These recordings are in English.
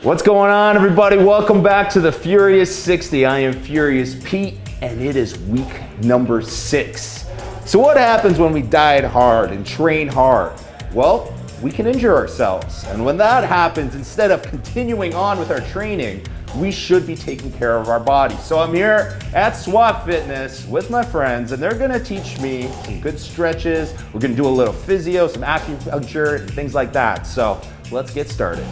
What's going on, everybody? Welcome back to the Furious 60. I am Furious Pete, and it is week number 6. So what happens when we diet hard and train hard? Well, we can injure ourselves. And when that happens, instead of continuing on with our training, we should be taking care of our body. So I'm here at SWAT Fitness with my friends, and they're gonna teach me some good stretches. We're gonna do a little physio, some acupuncture, and things like that. So let's get started.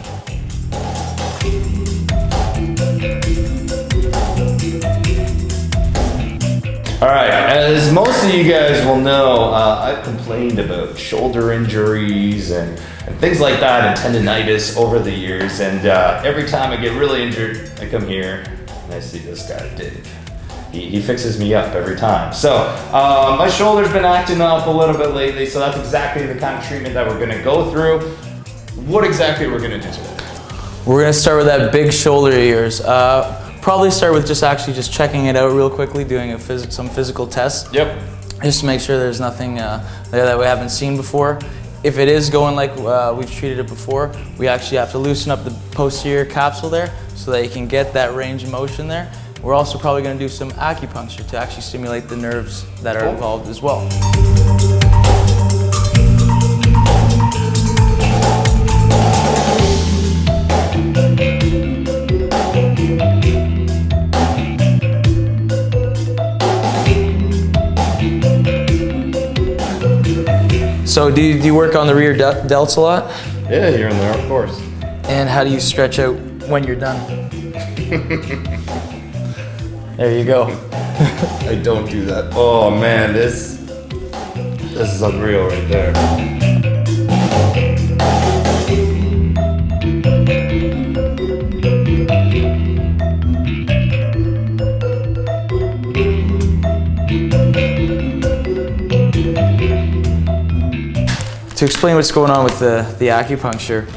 All right, as most of you guys will know, I've complained about shoulder injuries and things like that, and tendonitis over the years, and every time I get really injured, I come here and I see this guy, Dave. He fixes me up every time. So my shoulder's been acting up a little bit lately, so that's exactly the kind of treatment that we're gonna go through. What exactly we're gonna do today? We're gonna start with that big shoulder of yours. Probably start with just checking it out real quickly, doing some physical tests. Yep. Just to make sure there's nothing there that we haven't seen before. If it is going like we've treated it before, we actually have to loosen up the posterior capsule there so that you can get that range of motion there. We're also probably gonna do some acupuncture to actually stimulate the nerves that are involved as well. So do you work on the rear delts a lot? Yeah, here and there, of course. And how do you stretch out when you're done? There you go. I don't do that. Oh man, this is unreal right there. To explain what's going on with the acupuncture,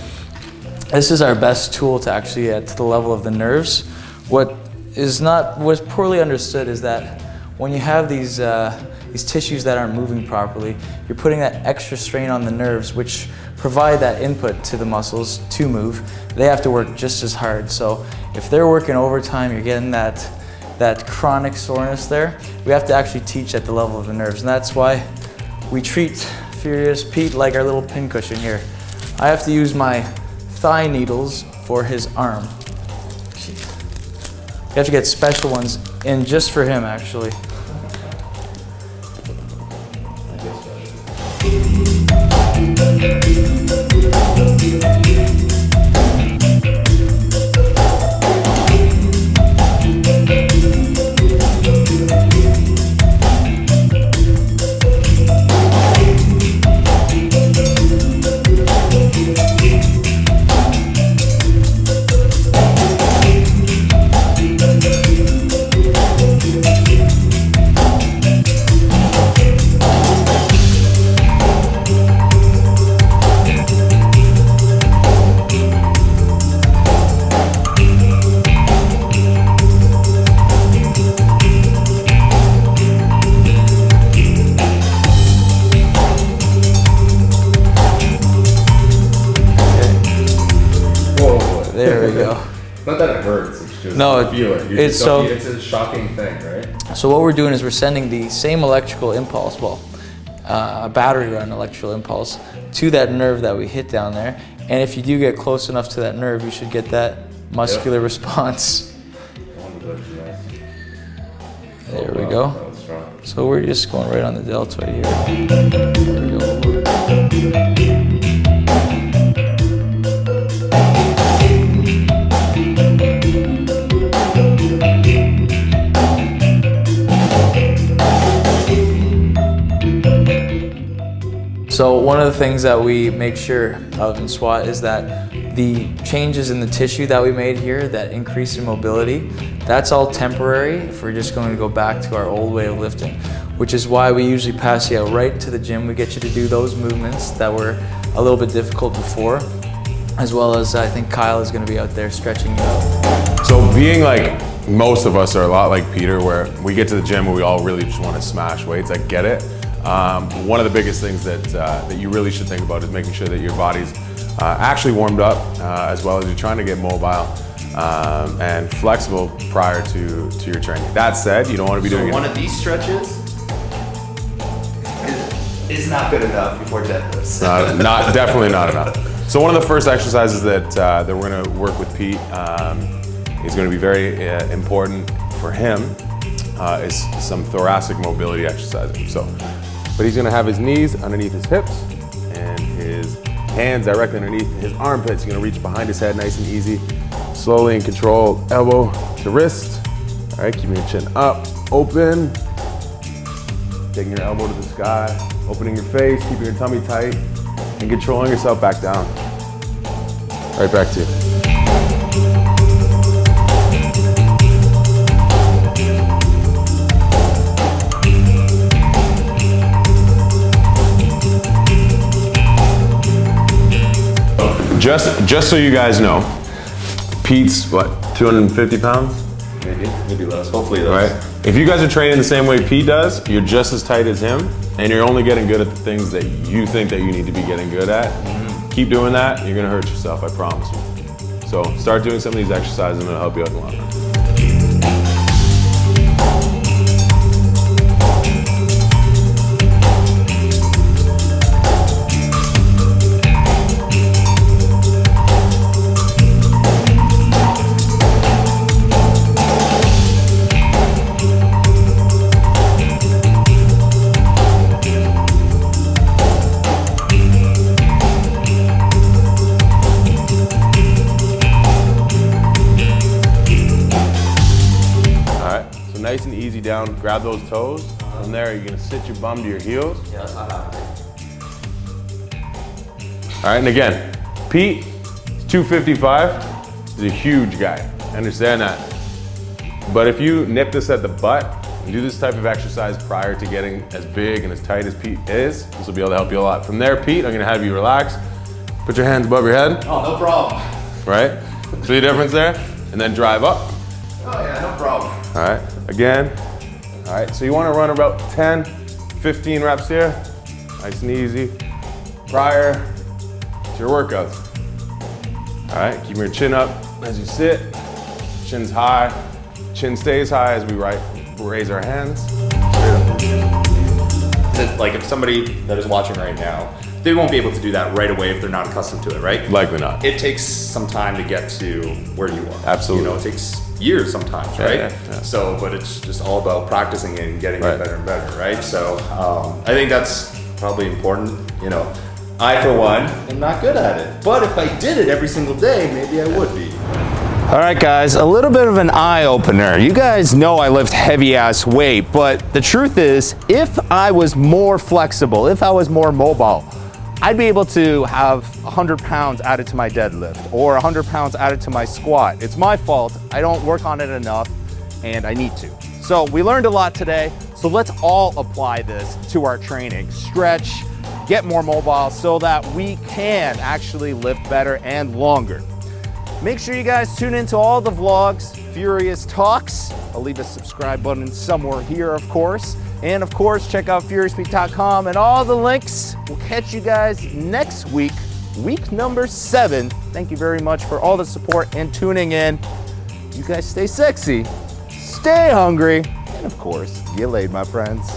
this is our best tool to actually get to the level of the nerves. What's poorly understood is that when you have these tissues that aren't moving properly, you're putting that extra strain on the nerves, which provide that input to the muscles to move. They have to work just as hard. So if they're working overtime, you're getting that chronic soreness there. We have to actually teach at the level of the nerves, and that's why we treat Furious Pete like our little pincushion here. I have to use my thigh needles for his arm. You have to get special ones in just for him, actually. There we go. It's not that it hurts, it's just no, you feel it. It's a shocking thing, right? So what we're doing is we're sending the same electrical impulse, a battery run electrical impulse, to that nerve that we hit down there. And if you do get close enough to that nerve, you should get that muscular response. There we go. So we're just going right on the deltoid here. There we go. So one of the things that we make sure of in SWAT is that the changes in the tissue that we made here, that increase in mobility, that's all temporary if we're just going to go back to our old way of lifting, which is why we usually pass you out right to the gym. We get you to do those movements that were a little bit difficult before, as well as I think Kyle is going to be out there stretching you out. So being like, most of us are a lot like Peter, where we get to the gym and we all really just want to smash weights. I get it. One of the biggest things that you really should think about is making sure that your body's actually warmed up as well as you're trying to get mobile and flexible prior to your training. That said, you don't want to be doing one of ththese stretches is not good enough before deadlifts. Definitely not enough. So one of the first exercises that we're going to work with Pete is going to be very important for him is some thoracic mobility exercises. But he's going to have his knees underneath his hips and his hands directly underneath his armpits. He's going to reach behind his head nice and easy. Slowly and control, elbow to wrist. All right, keeping your chin up, open. Taking your elbow to the sky, opening your face, keeping your tummy tight, and controlling yourself back down. Right back to you. Just so you guys know, Pete's what, 250 pounds? Maybe less, hopefully less. Right? If you guys are training the same way Pete does, you're just as tight as him, and you're only getting good at the things that you think that you need to be getting good at. Keep doing that, you're gonna hurt yourself, I promise you. So start doing some of these exercises and it'll help you out in the long run. Nice and easy down, grab those toes. From there, you're gonna sit your bum to your heels. Yeah, that's not happening. All right, and again, Pete, 255, is a huge guy. Understand that. But if you nip this at the butt and do this type of exercise prior to getting as big and as tight as Pete is, this will be able to help you a lot. From there, Pete, I'm gonna have you relax. Put your hands above your head. Oh, no problem. Right? See the difference there? And then drive up. Oh yeah, no problem. All right, again. All right, so you wanna run about 10, 15 reps here. Nice and easy. Prior to your workouts. All right, keep your chin up as you sit. Chin's high. Chin stays high as we raise our hands. Like if somebody that is watching right now, they won't be able to do that right away if they're not accustomed to it, right? Likely not. It takes some time to get to where you are. Absolutely. You know, it takes years sometimes, right? Yeah. So, but it's just all about practicing it and getting it better and better, right? So, I think that's probably important. You know, I for one am not good at it, but if I did it every single day, maybe I would be. All right, guys, a little bit of an eye opener. You guys know I lift heavy ass weight, but the truth is, if I was more flexible, if I was more mobile, I'd be able to have 100 pounds added to my deadlift or 100 pounds added to my squat. It's my fault. I don't work on it enough and I need to. So we learned a lot today. So let's all apply this to our training. Stretch, get more mobile so that we can actually lift better and longer. Make sure you guys tune into all the vlogs, Furious Talks. I'll leave a subscribe button somewhere here, of course. And of course, check out furiouspeak.com and all the links. We'll catch you guys next week, week number 7. Thank you very much for all the support and tuning in. You guys stay sexy, stay hungry, and of course, get laid, my friends.